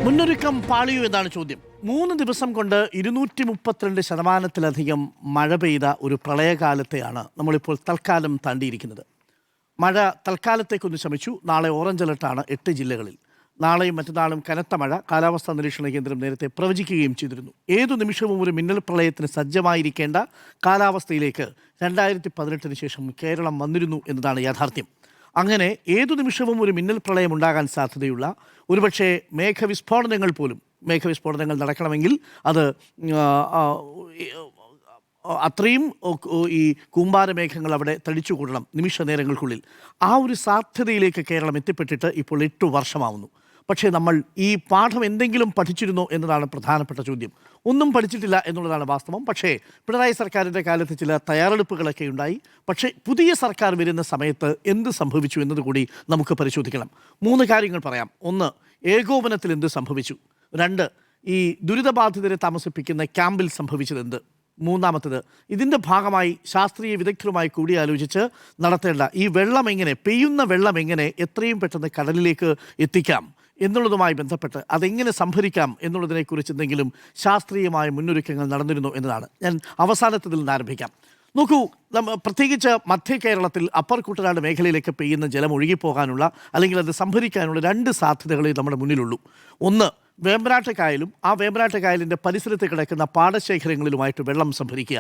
മുന്നൊരുക്കം പാളിയോ എന്നാണ് ചോദ്യം. 3 ദിവസം കൊണ്ട് 232% മഴ പെയ്ത ഒരു പ്രളയകാലത്തെയാണ് നമ്മളിപ്പോൾ തൽക്കാലം താണ്ടിയിരിക്കുന്നത്. മഴ തൽക്കാലത്തേക്കൊന്ന് ശമിച്ചു. നാളെ ഓറഞ്ച് അലർട്ടാണ് 8 ജില്ലകളിൽ. നാളെയും മറ്റന്നാളും കനത്ത മഴ കാലാവസ്ഥാ നിരീക്ഷണ കേന്ദ്രം നേരത്തെ പ്രവചിക്കുകയും ചെയ്തിരുന്നു. ഏതു നിമിഷവും ഒരു മിന്നൽ പ്രളയത്തിന് സജ്ജമായിരിക്കേണ്ട കാലാവസ്ഥയിലേക്ക് 2018 ശേഷം കേരളം വന്നിരുന്നു എന്നതാണ് യാഥാർത്ഥ്യം. അങ്ങനെ ഏതു നിമിഷവും ഒരു മിന്നൽ പ്രളയം ഉണ്ടാകാൻ സാധ്യതയുള്ള, ഒരുപക്ഷെ മേഘവിസ്ഫോടനങ്ങൾ നടക്കണമെങ്കിൽ അത് അത്രയും ഈ കൂമ്പാരമേഘങ്ങൾ അവിടെ തടിച്ചുകൂടണം നിമിഷ നേരങ്ങൾക്കുള്ളിൽ. ആ ഒരു സാധ്യതയിലേക്ക് കേരളം എത്തിപ്പെട്ടിട്ട് ഇപ്പോൾ 8 വർഷമാവുന്നു. പക്ഷേ നമ്മൾ ഈ പാഠം എന്തെങ്കിലും പഠിച്ചിരുന്നോ എന്നതാണ് പ്രധാനപ്പെട്ട ചോദ്യം. ഒന്നും പഠിച്ചിട്ടില്ല എന്നുള്ളതാണ് വാസ്തവം. പക്ഷേ പിണറായി സർക്കാരിൻ്റെ കാലത്ത് ചില തയ്യാറെടുപ്പുകളൊക്കെ ഉണ്ടായി. പക്ഷേ പുതിയ സർക്കാർ വരുന്ന സമയത്ത് എന്ത് സംഭവിച്ചു എന്നതുകൂടി നമുക്ക് പരിശോധിക്കണം. 3 കാര്യങ്ങൾ പറയാം. 1, ഏകോപനത്തിൽ എന്ത് സംഭവിച്ചു. 2, ഈ ദുരിതബാധിതരെ താമസിപ്പിക്കുന്ന ക്യാമ്പിൽ സംഭവിച്ചതെന്ത്. 3-മത്തേത്, ഇതിൻ്റെ ഭാഗമായി ശാസ്ത്രീയ വിദഗ്ധരുമായി കൂടിയാലോചിച്ച് നടത്തേണ്ട ഈ പെയ്യുന്ന വെള്ളം എങ്ങനെ എത്രയും പെട്ടെന്ന് കടലിലേക്ക് എത്തിക്കാം എന്നുള്ളതുമായി ബന്ധപ്പെട്ട് അതെങ്ങനെ സംഭരിക്കാം എന്നുള്ളതിനെക്കുറിച്ച് എന്തെങ്കിലും ശാസ്ത്രീയമായ മുന്നൊരുക്കങ്ങൾ നടന്നിരുന്നു എന്നതാണ്. ഞാൻ അവസാനത്തിൽ നിന്ന് ആരംഭിക്കാം. നോക്കൂ, പ്രത്യേകിച്ച് മധ്യ കേരളത്തിൽ അപ്പർ കുട്ടനാട് മേഖലയിലേക്ക് പെയ്യുന്ന ജലം ഒഴുകിപ്പോകാനുള്ള അല്ലെങ്കിൽ അത് സംഭരിക്കാനുള്ള 2 സാധ്യതകളെ നമ്മുടെ മുന്നിലുള്ളൂ. 1, വേമ്പനാട്ട് കായലും ആ വേമ്പനാട്ട് കായലിൻ്റെ പരിസരത്ത് കിടക്കുന്ന പാടശേഖരങ്ങളിലുമായിട്ട് വെള്ളം സംഭരിക്കുക.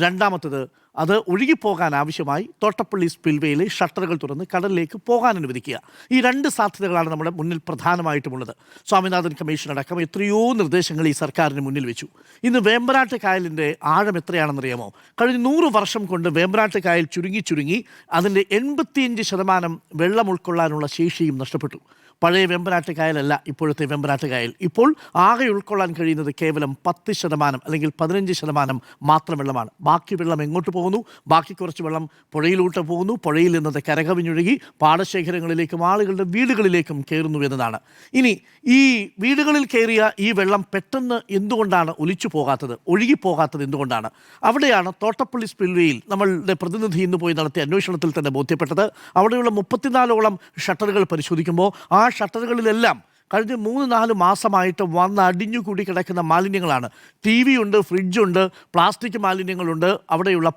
2-മത്തേത്, അത് ഒഴുകിപ്പോകാൻ ആവശ്യമായി തോട്ടപ്പള്ളി സ്പിൽവേയിലെ ഷട്ടറുകൾ തുറന്ന് കടലിലേക്ക് പോകാൻ അനുവദിക്കുക. ഈ 2 സാധ്യതകളാണ് നമ്മുടെ മുന്നിൽ പ്രധാനമായിട്ടുമുള്ളത്. സ്വാമിനാഥൻ കമ്മീഷൻ അടക്കം എത്രയോ നിർദ്ദേശങ്ങൾ ഈ സർക്കാരിന് മുന്നിൽ വെച്ചു. ഇന്ന് വേമ്പനാട്ട് കായലിൻ്റെ ആഴം എത്രയാണെന്നറിയാമോ? കഴിഞ്ഞ 100 വർഷം കൊണ്ട് വേമ്പനാട്ട് കായൽ ചുരുങ്ങി അതിൻ്റെ 85% വെള്ളം ഉൾക്കൊള്ളാനുള്ള ശേഷിയും നഷ്ടപ്പെട്ടു. പഴയ വെമ്പനാട്ട് കായലല്ല ഇപ്പോഴത്തെ വെമ്പനാട്ട് കായൽ. ഇപ്പോൾ ആകെ ഉൾക്കൊള്ളാൻ കഴിയുന്നത് കേവലം 10% അല്ലെങ്കിൽ 15% മാത്രം വെള്ളമാണ്. ബാക്കി വെള്ളം എങ്ങോട്ട് പോകുന്നു? ബാക്കി കുറച്ച് വെള്ളം പുഴയിലോട്ട് പോകുന്നു. പുഴയിൽ നിന്നത് കരകവിഞ്ഞൊഴുകി പാടശേഖരങ്ങളിലേക്കും ആളുകളുടെ വീടുകളിലേക്കും കയറുന്നു എന്നതാണ്. ഇനി ഈ വീടുകളിൽ കയറിയ ഈ വെള്ളം പെട്ടെന്ന് എന്തുകൊണ്ടാണ് ഒഴുകിപ്പോകാത്തത് എന്തുകൊണ്ടാണ്? അവിടെയാണ് തോട്ടപ്പള്ളി സ്പിൽവേയിൽ നമ്മളുടെ പ്രതിനിധി ഇന്ന് പോയി നടത്തിയ അന്വേഷണത്തിൽ തന്നെ ബോധ്യപ്പെട്ടത്. അവിടെയുള്ള 34ഓളം ഷട്ടറുകൾ പരിശോധിക്കുമ്പോൾ ആ ഷട്ടറുകളിലെല്ലാം കഴിഞ്ഞ 3-4 മാസമായിട്ട് വന്ന് അടിഞ്ഞുകൂടി കിടക്കുന്ന മാലിന്യങ്ങളാണ്. TV ഉണ്ട്, ഫ്രിഡ്ജുണ്ട്, പ്ലാസ്റ്റിക് മാലിന്യങ്ങളുണ്ട്, അവിടെയുള്ള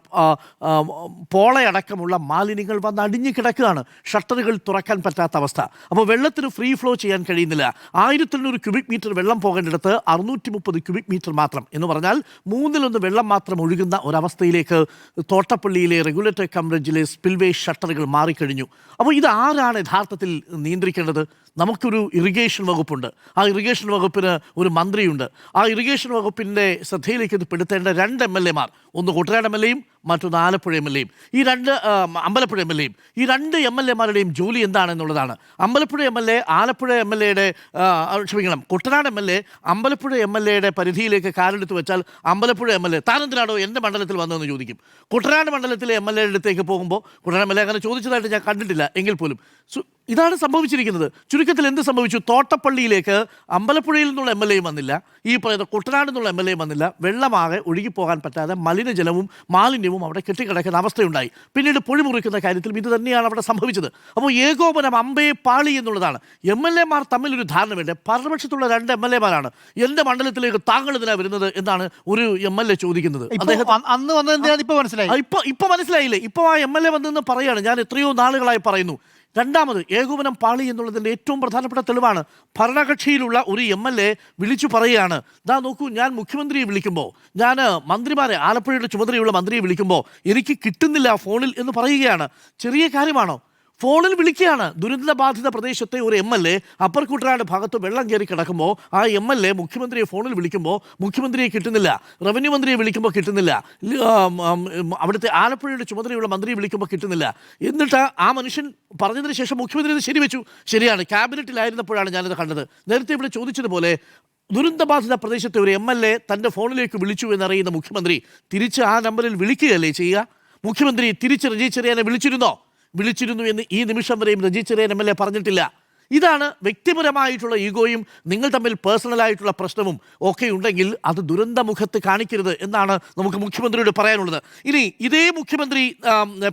പോളയടക്കമുള്ള മാലിന്യങ്ങൾ വന്ന് അടിഞ്ഞു കിടക്കുകയാണ്. ഷട്ടറുകൾ തുറക്കാൻ പറ്റാത്ത അവസ്ഥ. അപ്പോൾ വെള്ളത്തിന് ഫ്രീ ഫ്ലോ ചെയ്യാൻ കഴിയുന്നില്ല. 1200 ക്യൂബിക് മീറ്റർ വെള്ളം പോകേണ്ടിടത്ത് 630 ക്യൂബിക് മീറ്റർ മാത്രം എന്ന് പറഞ്ഞാൽ 1/3 വെള്ളം മാത്രം ഒഴുകുന്ന ഒരവസ്ഥയിലേക്ക് തോട്ടപ്പള്ളിയിലെ റെഗുലേറ്ററി കം ബ്രിഡ്ജിലെ സ്പിൽവേ ഷട്ടറുകൾ മാറിക്കഴിഞ്ഞു. അപ്പോൾ ഇത് ആരാണ് യഥാർത്ഥത്തിൽ നിയന്ത്രിക്കേണ്ടത്? നമുക്കൊരു ഇറിഗേഷൻ വകുപ്പുണ്ട്. ആ ഇറിഗേഷൻ വകുപ്പിന് ഒരു മന്ത്രിയുണ്ട്. ആ ഇറിഗേഷൻ വകുപ്പിൻ്റെ ശ്രദ്ധയിലേക്ക് ഇത് പെടുത്തേണ്ട 2 MLA-മാർ, ഒന്ന് കുട്ടനാട് MLA-യും മറ്റൊന്ന് ആലപ്പുഴ MLA-യും, അമ്പലപ്പുഴ MLA-യും. ഈ 2 MLA-മാരുടെയും ജോലി എന്താണെന്നുള്ളതാണ്. അമ്പലപ്പുഴ MLA ആലപ്പുഴ MLA-യുടെ കുട്ടനാട് MLA അമ്പലപ്പുഴ MLA-യുടെ പരിധിയിലേക്ക് കാലെടുത്ത് വെച്ചാൽ അമ്പലപ്പുഴ MLA താനെന്തിനാണോ എൻ്റെ മണ്ഡലത്തിൽ വന്നതെന്ന് ചോദിക്കും. കുട്ടനാട് മണ്ഡലത്തിലെ MLA-യുടെ അടുത്തേക്ക് പോകുമ്പോൾ കുട്ടനാട് MLA അങ്ങനെ ചോദിച്ചതായിട്ട് ഞാൻ കണ്ടിട്ടില്ല. എങ്കിൽ പോലും ഇതാണ് സംഭവിച്ചിരിക്കുന്നത്. ചുരുക്കത്തിൽ എന്ത് സംഭവിച്ചു? തോട്ടപ്പള്ളിയിലേക്ക് അമ്പലപ്പുഴയിൽ നിന്നുള്ള MLA-യും വന്നില്ല, ഈ പറയുന്ന കുട്ടനാട് നിന്നുള്ള MLA-യും വന്നില്ല. വെള്ളമാകെ ഒഴുകിപ്പോകാൻ പറ്റാതെ മലിനജലവും മാലിന്യവും അവിടെ കെട്ടിക്കിടക്കുന്ന അവസ്ഥയുണ്ടായി. പിന്നീട് പൊഴി മുറിക്കുന്ന കാര്യത്തിലും ഇത് തന്നെയാണ് അവിടെ സംഭവിച്ചത്. അപ്പോൾ ഏകോപനം പാളി എന്നുള്ളതാണ്. MLA-മാർ തമ്മിലൊരു ധാരണ വേണ്ടേ? ഭരണപക്ഷത്തുള്ള 2 MLA-മാരാണ്. എൻ്റെ മണ്ഡലത്തിലേക്ക് താങ്കൾ എന്തിനാണ് വരുന്നത് എന്നാണ് ഒരു MLA ചോദിക്കുന്നത്. അന്ന് വന്നത് എന്തിനാണ് ഇപ്പോൾ മനസ്സിലായി? ഇപ്പൊ മനസ്സിലായില്ലേ? ഇപ്പോൾ ആ MLA വന്നെന്ന് പറയാണ്. ഞാൻ എത്രയോ നാളുകളായി പറയുന്നു. 2-മത്, ഏകോപനം പാളി എന്നുള്ളതിൻ്റെ ഏറ്റവും പ്രധാനപ്പെട്ട തെളിവാണ് ഭരണകക്ഷിയിലുള്ള ഒരു MLA വിളിച്ചു പറയുകയാണ്, നോക്കൂ, ഞാൻ മുഖ്യമന്ത്രിയെ വിളിക്കുമ്പോൾ, ഞാൻ മന്ത്രിമാരെ, ആലപ്പുഴയുടെ ചുമതലയുള്ള മന്ത്രിയെ വിളിക്കുമ്പോൾ എനിക്ക് കിട്ടുന്നില്ല ഫോണിൽ എന്ന് പറയുകയാണ്. ചെറിയ കാര്യമാണോ? ഫോണിൽ വിളിക്കുകയാണ്. ദുരന്തബാധിത പ്രദേശത്തെ ഒരു MLA അപ്പർ കുട്ടനാട് ഭാഗത്ത് വെള്ളം കയറി കിടക്കുമ്പോൾ ആ MLA മുഖ്യമന്ത്രിയെ ഫോണിൽ വിളിക്കുമ്പോൾ മുഖ്യമന്ത്രിയെ കിട്ടുന്നില്ല, റവന്യൂ മന്ത്രിയെ വിളിക്കുമ്പോൾ കിട്ടുന്നില്ല, അവിടുത്തെ ആലപ്പുഴയുടെ ചുമതലയുള്ള മന്ത്രിയെ വിളിക്കുമ്പോൾ കിട്ടുന്നില്ല. എന്നിട്ട് ആ മനുഷ്യൻ പറഞ്ഞതിന് ശേഷം മുഖ്യമന്ത്രി ഇത് ശരിവെച്ചു. ശരിയാണ്, ക്യാബിനറ്റിലായിരുന്നപ്പോഴാണ് ഞാനിത് കണ്ടത്. നേരത്തെ ഇവിടെ ചോദിച്ചതുപോലെ ദുരന്തബാധിത പ്രദേശത്തെ ഒരു MLA തൻ്റെ ഫോണിലേക്ക് വിളിച്ചു എന്നറിയുന്ന മുഖ്യമന്ത്രി തിരിച്ച് ആ നമ്പറിൽ വിളിക്കുകയല്ലേ ചെയ്യുക? മുഖ്യമന്ത്രി തിരിച്ച് റജി ചെറിയാനെ വിളിച്ചിരുന്നു എന്ന് ഈ നിമിഷം വരെയും റജി ചെറിയാൻ MLA പറഞ്ഞിട്ടില്ല. ഇതാണ് വ്യക്തിപരമായിട്ടുള്ള ഈഗോയും നിങ്ങൾ തമ്മിൽ പേഴ്സണലായിട്ടുള്ള പ്രശ്നവും ഒക്കെ ഉണ്ടെങ്കിൽ അത് ദുരന്തമുഖത്ത് കാണിക്കരുത് എന്നാണ് നമുക്ക് മുഖ്യമന്ത്രിയോട് പറയാനുള്ളത്. ഇനി ഇതേ മുഖ്യമന്ത്രി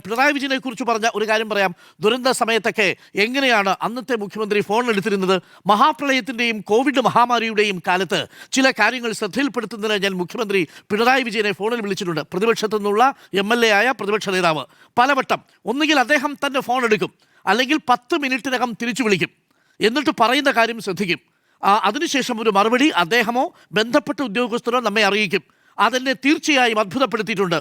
പിണറായി വിജയനെ കുറിച്ച് പറഞ്ഞ ഒരു കാര്യം പറയാം. ദുരന്ത സമയത്തൊക്കെ എങ്ങനെയാണ് അന്നത്തെ മുഖ്യമന്ത്രി ഫോൺ എടുത്തിരുന്നത്? മഹാപ്രളയത്തിൻ്റെയും കോവിഡ് മഹാമാരിയുടെയും കാലത്ത് ചില കാര്യങ്ങൾ ശ്രദ്ധയിൽപ്പെടുത്തുന്നതിന് ഞാൻ മുഖ്യമന്ത്രി പിണറായി വിജയനെ ഫോണിൽ വിളിച്ചിട്ടുണ്ട്. പ്രതിപക്ഷത്തു നിന്നുള്ള MLA ആയ പ്രതിപക്ഷ നേതാവ് പലവട്ടം ഒന്നുകിൽ അദ്ദേഹം തന്നെ ഫോൺ എടുക്കും, അല്ലെങ്കിൽ 10 മിനിറ്റിനകം തിരിച്ചു വിളിക്കും, എന്നിട്ട് പറയുന്ന കാര്യം ശ്രദ്ധിക്കും. അതിനുശേഷം ഒരു മറുപടി അദ്ദേഹമോ ബന്ധപ്പെട്ട ഉദ്യോഗസ്ഥരോ നമ്മെ അറിയിക്കും. അതെന്നെ തീർച്ചയായും അത്ഭുതപ്പെടുത്തിയിട്ടുണ്ട്.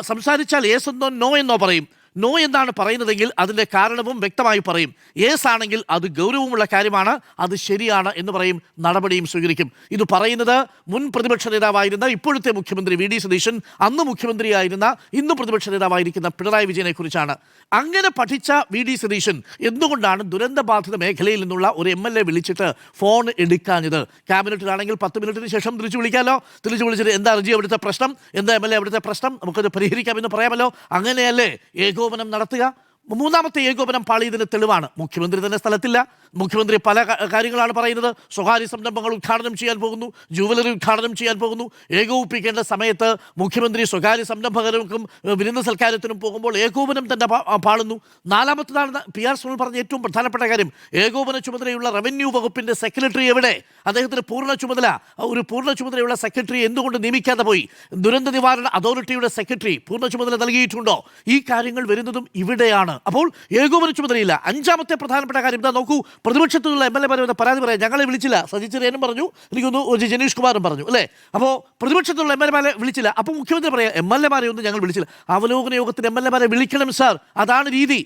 സംസാരിച്ചാൽ യേസ് എന്നോ നോ എന്നോ പറയും. നോ എന്നാണ് പറയുന്നതെങ്കിൽ അതിൻ്റെ കാരണവും വ്യക്തമായി പറയും. യേസ് ആണെങ്കിൽ അത് ഗൗരവമുള്ള കാര്യമാണ്, അത് ശരിയാണ് എന്ന് പറയും, നടപടിയും സ്വീകരിക്കും. ഇത് പറയുന്നത് മുൻ പ്രതിപക്ഷ നേതാവായിരുന്ന ഇപ്പോഴത്തെ മുഖ്യമന്ത്രി VD സതീശൻ, അന്ന് മുഖ്യമന്ത്രിയായിരുന്ന ഇന്ന് പ്രതിപക്ഷ നേതാവായിരിക്കുന്ന പിണറായി വിജയനെ കുറിച്ചാണ്. അങ്ങനെ പഠിച്ച VD സതീശൻ എന്തുകൊണ്ടാണ് ദുരന്തബാധിത മേഖലയിൽ നിന്നുള്ള ഒരു MLA വിളിച്ചിട്ട് ഫോൺ എടുക്കാഞ്ഞത്? ക്യാബിനറ്റിലാണെങ്കിൽ 10 മിനിറ്റിന് ശേഷം തിരിച്ചു വിളിക്കാമല്ലോ. തിരിച്ചു വിളിച്ചിട്ട് എന്താ RG അവിടുത്തെ പ്രശ്നം, എന്താ MLA അവിടുത്തെ പ്രശ്നം, നമുക്കത് പരിഹരിക്കാമെന്ന് പറയാമല്ലോ. അങ്ങനെയല്ലേ ഏകോപനം നടത്തുക? മൂന്നാമത്തെ ഏകോപനം പാളിയതിന് തെളിവാണ്. മുഖ്യമന്ത്രി തന്നെ സ്ഥലത്തില്ല. മുഖ്യമന്ത്രി പല കാര്യങ്ങളാണ് പറയുന്നത്. സ്വകാര്യ സംരംഭങ്ങൾ ഉദ്ഘാടനം ചെയ്യാൻ പോകുന്നു, ജുവലറി ഉദ്ഘാടനം ചെയ്യാൻ പോകുന്നു. ഏകോപിപ്പിക്കേണ്ട സമയത്ത് മുഖ്യമന്ത്രി സ്വകാര്യ സംരംഭകർക്കും വിരുന്ന് സൽക്കാരത്തിനും പോകുമ്പോൾ ഏകോപനം തന്നെ പാളുന്നു. നാലാമത്തേതാണ് PR സുനിൽ പറഞ്ഞ ഏറ്റവും പ്രധാനപ്പെട്ട കാര്യം. ഏകോപന ചുമതലയുള്ള റവന്യൂ വകുപ്പിൻ്റെ സെക്രട്ടറി എവിടെ? അദ്ദേഹത്തിന് പൂർണ്ണ ചുമതലയുള്ള സെക്രട്ടറി എന്തുകൊണ്ട് നിയമിക്കാതെ പോയി? ദുരന്ത നിവാരണ അതോറിറ്റിയുടെ സെക്രട്ടറി പൂർണ്ണ ചുമതല നൽകിയിട്ടുണ്ടോ? ഈ കാര്യങ്ങൾ വരുന്നതും ഇവിടെയാണ്. അപ്പോൾ ഏകോപന ചുമതലയില്ല. അഞ്ചാമത്തെ പ്രധാനപ്പെട്ട കാര്യം ഇതാ നോക്കൂ. പ്രതിപക്ഷത്തുള്ള MLA മാരെ പരാതി പറയാം, ഞങ്ങളെ വിളിച്ചില്ല. സജി ചെറിയാനും പറഞ്ഞു, എനിക്കൊന്ന് ജനീഷ് കുമാറും പറഞ്ഞു അല്ലേ. അപ്പോൾ പ്രതിപക്ഷത്തുള്ള MLA മാരെ വിളിച്ചില്ല. അപ്പോൾ മുഖ്യമന്ത്രി പറയാം MLA മാരെ ഒന്നും ഞങ്ങൾ വിളിച്ചില്ല. അവലോകന യോഗത്തിന് MLA മാരെ വിളിക്കണം സാർ, അതാണ് രീതി.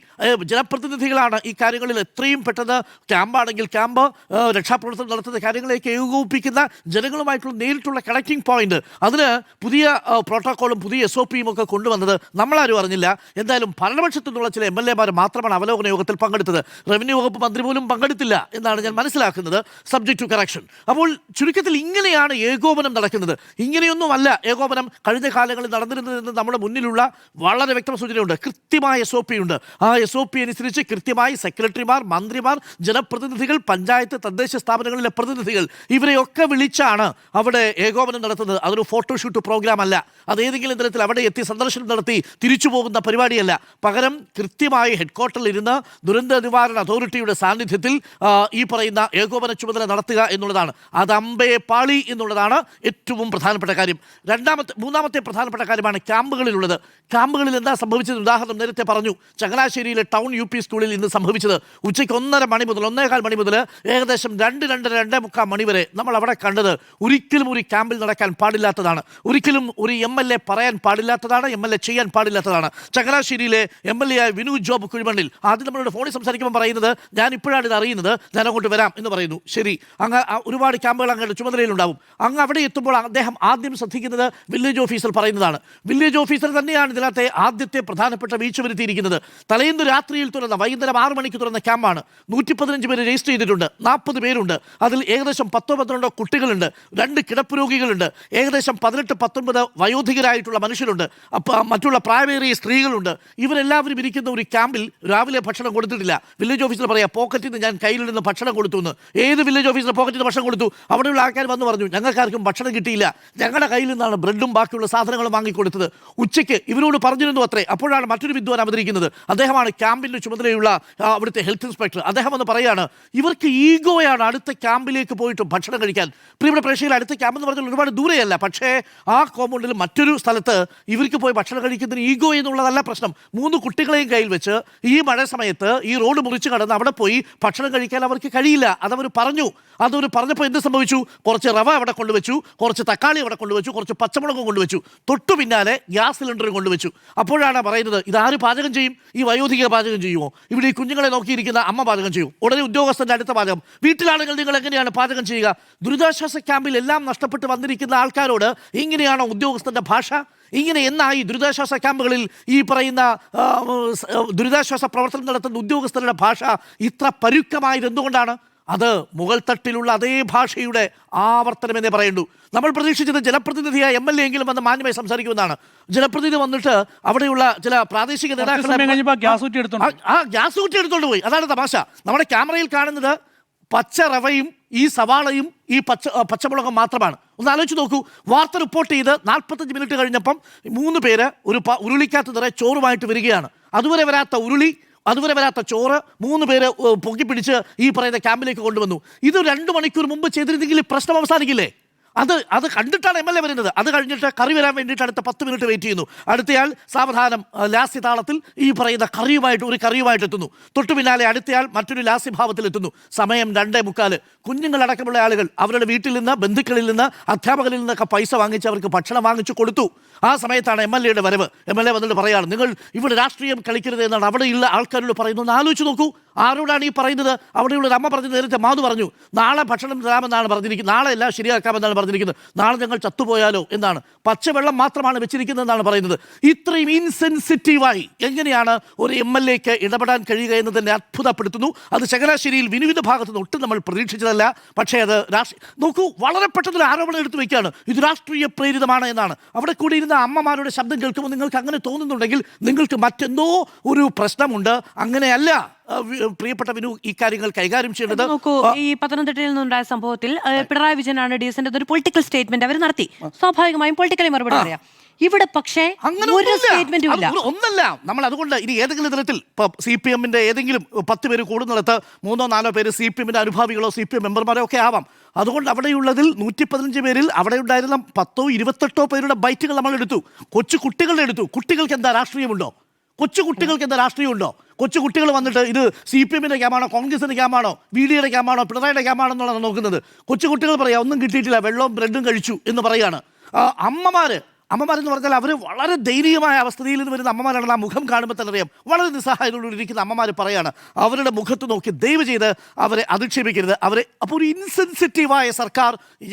ജനപ്രതിനിധികളാണ് ഈ കാര്യങ്ങളിൽ എത്രയും പെട്ടെന്ന് ക്യാമ്പാണെങ്കിൽ ക്യാമ്പ്, രക്ഷാപ്രവർത്തനം നടത്തുന്ന കാര്യങ്ങളേക്ക് ഏകോപിപ്പിക്കുന്ന ജനങ്ങളുമായിട്ടുള്ള നേരിട്ടുള്ള കണക്റ്റിംഗ് പോയിന്റ്. അതിന് പുതിയ പ്രോട്ടോക്കോളും പുതിയ SOPയും ഒക്കെ കൊണ്ടുവന്നത് നമ്മളാരും അറിഞ്ഞില്ല. എന്തായാലും ഭരണപക്ഷത്തു നിന്നുള്ള ചില MLA മാർ മാത്രമാണ് അവലോകന യോഗത്തിൽ പങ്കെടുത്തത്. റവന്യൂ വകുപ്പ് മന്ത്രി പോലും പങ്കെടുത്തില്ല എന്നാണ് ഞാൻ മനസ്സിലാക്കുന്നത്, സബ്ജക്ട് ടു കറക്ഷൻ. അപ്പോൾ ചുരുക്കത്തിൽ ഇങ്ങനെയാണ് ഏകോപനം നടക്കുന്നത്. ഇങ്ങനെയൊന്നുമല്ല ഏകോപനം കഴിഞ്ഞ കാലങ്ങളിൽ നടന്നിരുന്നതെന്ന് നമ്മുടെ മുന്നിലുള്ള വളരെ വ്യക്തമായ സൂചനയുണ്ട്. കൃത്യമായ SOP ഉണ്ട്. ആ SOP അനുസരിച്ച് കൃത്യമായി സെക്രട്ടറിമാർ, മന്ത്രിമാർ, ജനപ്രതിനിധികൾ, പഞ്ചായത്ത് തദ്ദേശ സ്ഥാപനങ്ങളിലെ പ്രതിനിധികൾ ഇവരെയൊക്കെ വിളിച്ചാണ് അവിടെ ഏകോപനം നടത്തുന്നത്. അതൊരു ഫോട്ടോഷൂട്ട് പ്രോഗ്രാം അല്ല. അതേതെങ്കിലും തരത്തിൽ അവിടെ എത്തി സന്ദർശനം നടത്തി തിരിച്ചു പോകുന്ന പരിപാടിയല്ല. പകരം കൃത്യമായി ഹെഡ്ക്വാർട്ടറിൽ ഇരുന്ന് ദുരന്ത നിവാരണ അതോറിറ്റിയുടെ സാന്നിധ്യത്തിൽ ഈ പറയുന്ന ഏകോപന ചുമതല നടത്തുക എന്നുള്ളതാണ്. അത് അമ്പേ പാളി എന്നുള്ളതാണ് ഏറ്റവും പ്രധാനപ്പെട്ട കാര്യം. മൂന്നാമത്തെ പ്രധാനപ്പെട്ട കാര്യമാണ് ക്യാമ്പുകളിലുള്ളത്. ക്യാമ്പുകളിൽ എന്താ സംഭവിച്ചത്? ഉദാഹരണം നേരത്തെ പറഞ്ഞു. ചങ്ങനാശ്ശേരിയിലെ ടൗൺ UP സ്കൂളിൽ ഇന്ന് സംഭവിച്ചത് ഉച്ചയ്ക്ക് 1:30 മണി മുതൽ ഏകദേശം 2-2:45 മണി വരെ നമ്മൾ അവിടെ കണ്ടത് ഒരിക്കലും ഒരു ക്യാമ്പിൽ നടക്കാൻ പാടില്ലാത്തതാണ്. ഒരിക്കലും ഒരു MLA പറയാൻ പാടില്ലാത്തതാണ്, MLA ചെയ്യാൻ പാടില്ലാത്തതാണ്. ചങ്ങനാശ്ശേരിയിലെ MLA ആയ വിനു ജോബ് കുഴിമണ്ണിൽ ആദ്യം നമ്മളോട് ഫോണിൽ സംസാരിക്കുമ്പോൾ പറയുന്നത്, ഞാൻ ഇപ്പോഴാണ് ഇത് അറിയുന്നത്, ഞാൻ അങ്ങോട്ട് വരാം എന്ന് പറയുന്നു. ശരി, അങ്ങ് ഒരുപാട് ക്യാമ്പുകൾ അങ്ങയുടെ ചുമതലയിലുണ്ടാവും. അങ്ങ് അവിടെ എത്തുമ്പോൾ അദ്ദേഹം ആദ്യം ശ്രദ്ധിക്കുന്നത് വില്ലേജ് ഓഫീസർ പറയുന്നതാണ്. വില്ലേജ് ഓഫീസർ തന്നെയാണ് ഇതിനകത്തെ ആദ്യത്തെ പ്രധാനപ്പെട്ട വീഴ്ച വരുത്തിയിരിക്കുന്നത്. തലേന്ന് രാത്രിയിൽ തുറന്ന, വൈകുന്നേരം 6 മണിക്ക് തുറന്ന ക്യാമ്പാണ്. 115 പേര് രജിസ്റ്റർ ചെയ്തിട്ടുണ്ട്. 40 പേരുണ്ട്. അതിൽ ഏകദേശം 10-12 കുട്ടികളുണ്ട്, 2 കിടപ്പ് രോഗികളുണ്ട്, ഏകദേശം 18-19 വയോധികരായിട്ടുള്ള മനുഷ്യരുണ്ട്, മറ്റുള്ള പ്രായമേറിയ സ്ത്രീകളുണ്ട്. ഇവരെല്ലാവരും ഇരിക്കുന്ന ഒരു ക്യാമ്പിൽ രാവിലെ ഭക്ഷണം കൊടുത്തിട്ടില്ല. വില്ലേജ് ഓഫീസർ പറയാം, പോക്കറ്റിൽ നിന്ന് ഞാൻ കയ്യിൽ നിന്ന് ഭക്ഷണം കൊടുത്തു എന്ന്. ഏത് വില്ലേജ് ഓഫീസർ പോക്കറ്റിൽ നിന്ന് ഭക്ഷണം കൊടുത്തു? അവിടെയുള്ള ആൾക്കാർ വന്ന് പറഞ്ഞു, ഞങ്ങൾക്കാർക്കും ഭക്ഷണം കിട്ടിയില്ല, ഞങ്ങളുടെ കയ്യിൽ നിന്നാണ് ബ്രെഡും ബാക്കിയുള്ള സാധനങ്ങളും വാങ്ങിക്കൊടുത്തത്. ഉച്ചയ്ക്ക് ഇവരോട് പറഞ്ഞിരുന്നു അത്രേ. അപ്പോഴാണ് മറ്റൊരു വിദ്വാൻ അവതരിക്കുന്നത്. അദ്ദേഹമാണ് ക്യാമ്പിൻ്റെ ചുമതലയുള്ള അവിടുത്തെ ഹെൽത്ത് ഇൻസ്പെക്ടർ. അദ്ദേഹം എന്ന് പറയാണ്, ഇവർക്ക് ഈഗോയാണ് അടുത്ത ക്യാമ്പിലേക്ക് പോയിട്ട് ഭക്ഷണം കഴിക്കാൻ. പ്രിയപ്പെട്ട പ്രേക്ഷകർ, അടുത്ത ക്യാമ്പ് എന്ന് പറഞ്ഞാൽ ഒരുപാട് ദൂരെയല്ല, പക്ഷേ ആ കോമ്പൗണ്ടിൽ മറ്റൊരു സ്ഥലത്ത് ഇവർക്ക് പോയി ഭക്ഷണം കഴിക്കുന്നതിന് ഈഗോ എന്നുള്ളതല്ല പ്രശ്നം. 3 കുട്ടികളെയും കയ്യിൽ വെച്ച് ഈ മഴ സമയത്ത് ഈ റോഡ് മുറിച്ച് കടന്ന് അവിടെ പോയി ഭക്ഷണം കഴിക്കാൻ അവർക്ക് കഴിയില്ല. അതവർ പറഞ്ഞു. പറഞ്ഞപ്പോൾ എന്ത് സംഭവിച്ചു? കുറച്ച് റവ അവിടെ കൊണ്ടുവച്ചു, കുറച്ച് തക്കാളി അവിടെ കൊണ്ടുവച്ചു, കുറച്ച് പച്ചമുളകും കൊണ്ടുവച്ചു, തൊട്ടു പിന്നാലെ ഗ്യാസ് സിലിണ്ടറും കൊണ്ടുവച്ചു. അപ്പോഴാണ് പറയുന്നത്, ഇതാര് പാചകം ചെയ്യും? ഈ വയോധിക പാചകം ചെയ്യുമോ? ഇവിടെ ഈ കുഞ്ഞുങ്ങളെ നോക്കിയിരിക്കുന്ന അമ്മ പാചകം ചെയ്യും. ഉടനെ ഉദ്യോഗസ്ഥൻ്റെ അടുത്ത പാചകം. വീട്ടിലാണെങ്കിൽ നിങ്ങൾ എങ്ങനെയാണ് പാചകം ചെയ്യുക? ദുരിതാശ്വാസ ക്യാമ്പിൽ എല്ലാം നഷ്ടപ്പെട്ട് വന്നിരിക്കുന്ന ആൾക്കാരോട് ഇങ്ങനെയാണോ ഉദ്യോഗസ്ഥൻ്റെ ഭാഷ? ഇങ്ങനെ എന്നായി ദുരിതാശ്വാസ ക്യാമ്പുകളിൽ ഈ പറയുന്ന ദുരിതാശ്വാസ പ്രവർത്തനം നടത്തുന്ന ഉദ്യോഗസ്ഥരുടെ ഭാഷ ഇത്ര പരുക്കമായത് എന്തുകൊണ്ടാണ്? അത് മുകൾ തട്ടിലുള്ള അതേ ഭാഷയുടെ ആവർത്തനമെന്നേ പറയണ്ടു. നമ്മൾ പ്രതീക്ഷിച്ചത് ജനപ്രതിനിധിയായ MLA എങ്കിലും വന്ന് മാന്യമായി സംസാരിക്കുമെന്നാണ്. ജനപ്രതിനിധി വന്നിട്ട് അവിടെയുള്ള ചില പ്രാദേശിക നേതാക്കളെ ഗ്യാസ് ഊറ്റി എടുത്തോണ്ട് പോയി. അതാണ് തമാശ. നമ്മുടെ ക്യാമറയിൽ കാണുന്നത് പച്ച റവയും ഈ സവാളയും ഈ പച്ചമുളകും മാത്രമാണ്. ഒന്ന് ആലോചിച്ച് നോക്കൂ. വാർത്ത റിപ്പോർട്ട് ചെയ്ത് 45 മിനിറ്റ് കഴിഞ്ഞപ്പം 3 പേര് ഒരു ഉരുളിക്കകത്ത് നിറയെ ചോറുമായിട്ട് വരികയാണ്. അതുവരെ വരാത്ത ചോറ് 3 പേര് പൊക്കിപ്പിടിച്ച് ഈ പറയുന്ന ക്യാമ്പിലേക്ക് കൊണ്ടുവന്നു. ഇത് 2 മണിക്കൂർ മുമ്പ് ചെയ്തിരുന്നെങ്കിൽ പ്രശ്നം അവസാനിക്കില്ലേ? അത് കണ്ടിട്ടാണ് MLA വരുന്നത്. അത് കഴിഞ്ഞിട്ട് കറി വരാൻ വേണ്ടിയിട്ട് അടുത്ത 10 മിനിറ്റ് വെയിറ്റ് ചെയ്യുന്നു. അടുത്തയാൾ സാവധാനം ലാസ്യ താളത്തിൽ ഈ പറയുന്ന കറിയുമായിട്ട് എത്തുന്നു. തൊട്ടു പിന്നാലെ അടുത്തയാൾ മറ്റൊരു ലാസ്യഭാവത്തിൽ എത്തുന്നു. സമയം 2:45. കുഞ്ഞുങ്ങളടക്കമുള്ള ആളുകൾ അവരുടെ വീട്ടിൽ നിന്ന്, ബന്ധുക്കളിൽ നിന്ന്, അധ്യാപകരിൽ നിന്നൊക്കെ പൈസ വാങ്ങിച്ച് അവർക്ക് ഭക്ഷണം വാങ്ങിച്ചു കൊടുത്തു. ആ സമയത്താണ് MLAയുടെ വരവ്. MLA വന്നിട്ട് പറയാണ്, നിങ്ങൾ ഇവിടെ രാഷ്ട്രീയം കളിക്കരുത് എന്നാണ് അവിടെയുള്ള ആൾക്കാരോട് പറയുന്നത്. ഒന്ന് ആലോചിച്ച് നോക്കൂ. ആരോടാണ് ഈ പറയുന്നത്? അവിടെയുള്ള അമ്മ പറഞ്ഞത്, നേരത്തെ മാധു പറഞ്ഞു, നാളെ ഭക്ഷണം തരാമെന്നാണ് പറഞ്ഞിരിക്കുന്നത്, നാളെ എല്ലാം ശരിയാക്കാമെന്നാണ് പറഞ്ഞിരിക്കുന്നത്, നാളെ ഞങ്ങൾ ചത്തുപോയാലോ എന്നാണ്. പച്ചവെള്ളം മാത്രമാണ് വെച്ചിരിക്കുന്നതെന്നാണ് പറയുന്നത്. ഇത്രയും ഇൻസെൻസിറ്റീവായി എങ്ങനെയാണ് ഒരു MLAക്ക് ഇടപെടാൻ കഴിയുക എന്നതിനെ അത്ഭുതപ്പെടുത്തുന്നു. അത് ചങ്ങനാശ്ശേരിയിൽ വിനുവിൻ്റെ ഭാഗത്ത് നിന്ന് ഒട്ടും നമ്മൾ പ്രതീക്ഷിച്ചതല്ല. പക്ഷേ അത് നോക്കൂ, വളരെ പെട്ടെന്ന് ആരോപണം എടുത്തു വയ്ക്കുകയാണ്, ഇത് രാഷ്ട്രീയ പ്രേരിതമാണ് എന്നാണ്. അവിടെ കൂടി ഇരുന്ന അമ്മമാരുടെ ശബ്ദം കേൾക്കുമ്പോൾ നിങ്ങൾക്ക് അങ്ങനെ തോന്നുന്നുണ്ടെങ്കിൽ നിങ്ങൾക്ക് മറ്റെന്തോ ഒരു പ്രശ്നമുണ്ട്. അങ്ങനെയല്ല പ്രിയപ്പെട്ട വിനു ഈ കാര്യങ്ങൾ കൈകാര്യം ചെയ്യേണ്ടത്. നോക്കൂ, ഈ പത്തനംതിട്ടയിൽ നിന്നുണ്ടായ സംഭവത്തിൽ പിണറായി വിജയനാണ് DSന്റെ ഒരു പൊളിറ്റിക്കൽ സ്റ്റേറ്റ്മെന്റ് അവർ നടത്തി. സ്വാഭാവികമായും പൊളിറ്റിക്കലി മറുപടി പറയാം. ഇവിടെ പക്ഷേ ഒരു സ്റ്റേറ്റ്മെന്റും ഇല്ല, ഒന്നല്ല. നമ്മൾ അതുകൊണ്ട് ഇനി ഏതെങ്കിലും തരത്തിൽ ഇപ്പൊ CPMന്റെ ഏതെങ്കിലും 10 പേര് കൂടുന്നിടത്ത് 3-4 പേര് CPMന്റെ അനുഭാവികളോ CPM മെമ്പർമാരോ ഒക്കെ ആവാം. അതുകൊണ്ട് അവിടെയുള്ളതിൽ 115 പേരിൽ അവിടെ ഉണ്ടായിരുന്ന 10-28 പേരുടെ ബൈറ്റുകൾ നമ്മൾ എടുത്തു. കൊച്ചു കുട്ടികളുടെ എടുത്തു. കുട്ടികൾക്ക് എന്താ രാഷ്ട്രീയമുണ്ടോ? കൊച്ചുകുട്ടികൾക്ക് എന്താ രാഷ്ട്രീയമുണ്ടോ? കൊച്ചുകുട്ടികൾ വന്നിട്ട് ഇത് CPMന്റെ ക്യാമ്പാണോ, കോൺഗ്രസിന്റെ ക്യാമ്പാണോ, VDയുടെ ക്യാമ്പാണോ, പിണറായിയുടെ ക്യാമ്പാണോ എന്നുള്ളതാണ് നോക്കുന്നത്. കൊച്ചുകുട്ടികൾ പറയാം, ഒന്നും കിട്ടിയിട്ടില്ല, വെള്ളവും ബ്രെഡും കഴിച്ചു എന്ന് പറയുകയാണ്. അമ്മമാരെന്ന് പറഞ്ഞാൽ അവർ വളരെ ദയനീയമായ അവസ്ഥയിൽ നിന്ന് വരുന്ന അമ്മമാരാണ്. ആ മുഖം കാണുമ്പോൾ തന്നെ അറിയാം, വളരെ നിസ്സഹായതയോടെ ഇരിക്കുന്ന അമ്മമാർ പറയാണ്, അവരുടെ മുഖത്ത് നോക്കി ദയവ് ചെയ്ത് അവരെ അധിക്ഷേപിക്കരുത്. അപ്പോൾ ഒരു ഇൻസെൻസിറ്റീവായ സർക്കാർ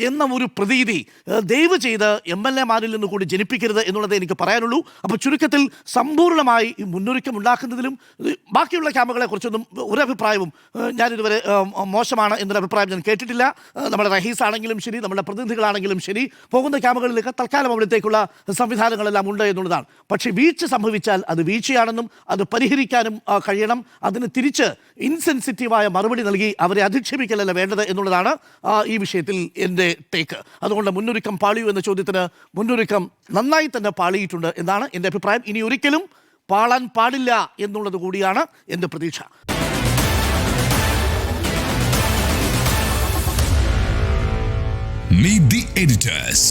എന്ന ഒരു പ്രതീതി ദയവ് ചെയ്ത് MLAമാരിൽ നിന്ന് കൂടി ജനിപ്പിക്കരുത് എന്നുള്ളത് എനിക്ക് പറയാനുള്ളൂ. അപ്പോൾ ചുരുക്കത്തിൽ സമ്പൂർണ്ണമായി ഈ മുന്നൊരുക്കം ഉണ്ടാക്കുന്നതിലും ബാക്കിയുള്ള ക്യാമ്പുകളെ കുറിച്ചൊന്നും ഒരഭിപ്രായവും ഞാനിതുവരെ മോശമാണ് എന്നൊരു അഭിപ്രായം ഞാൻ കേട്ടിട്ടില്ല. നമ്മുടെ റഹീസ് ആണെങ്കിലും ശരി, നമ്മുടെ പ്രതിനിധികളാണെങ്കിലും ശരി, പോകുന്ന ക്യാമ്പുകളിലേക്ക് തൽക്കാലം അവിടത്തേക്കുള്ള സംവിധാനങ്ങളെല്ലാം ഉണ്ട് എന്നുള്ളതാണ്. പക്ഷേ വീഴ്ച സംഭവിച്ചാൽ അത് വീഴ്ചയാണെന്നും അത് പരിഹരിക്കാനും കഴിയണം. അതിന് തിരിച്ച് ഇൻസെൻസിറ്റീവായ മറുപടി നൽകി അവരെ അധിക്ഷേപിക്കലല്ല വേണ്ടത് എന്നുള്ളതാണ് ഈ വിഷയത്തിൽ എൻ്റെ ടേക്ക്. അതുകൊണ്ട് മുന്നൊരുക്കം പാളിയൂ എന്ന ചോദ്യത്തിന് മുന്നൊരുക്കം നന്നായി തന്നെ പാളിയിട്ടുണ്ട് എന്നാണ് എൻ്റെ അഭിപ്രായം. ഇനി ഒരിക്കലും പാളാൻ പാടില്ല എന്നുള്ളത് കൂടിയാണ് എൻ്റെ പ്രതീക്ഷ. Meet the editors.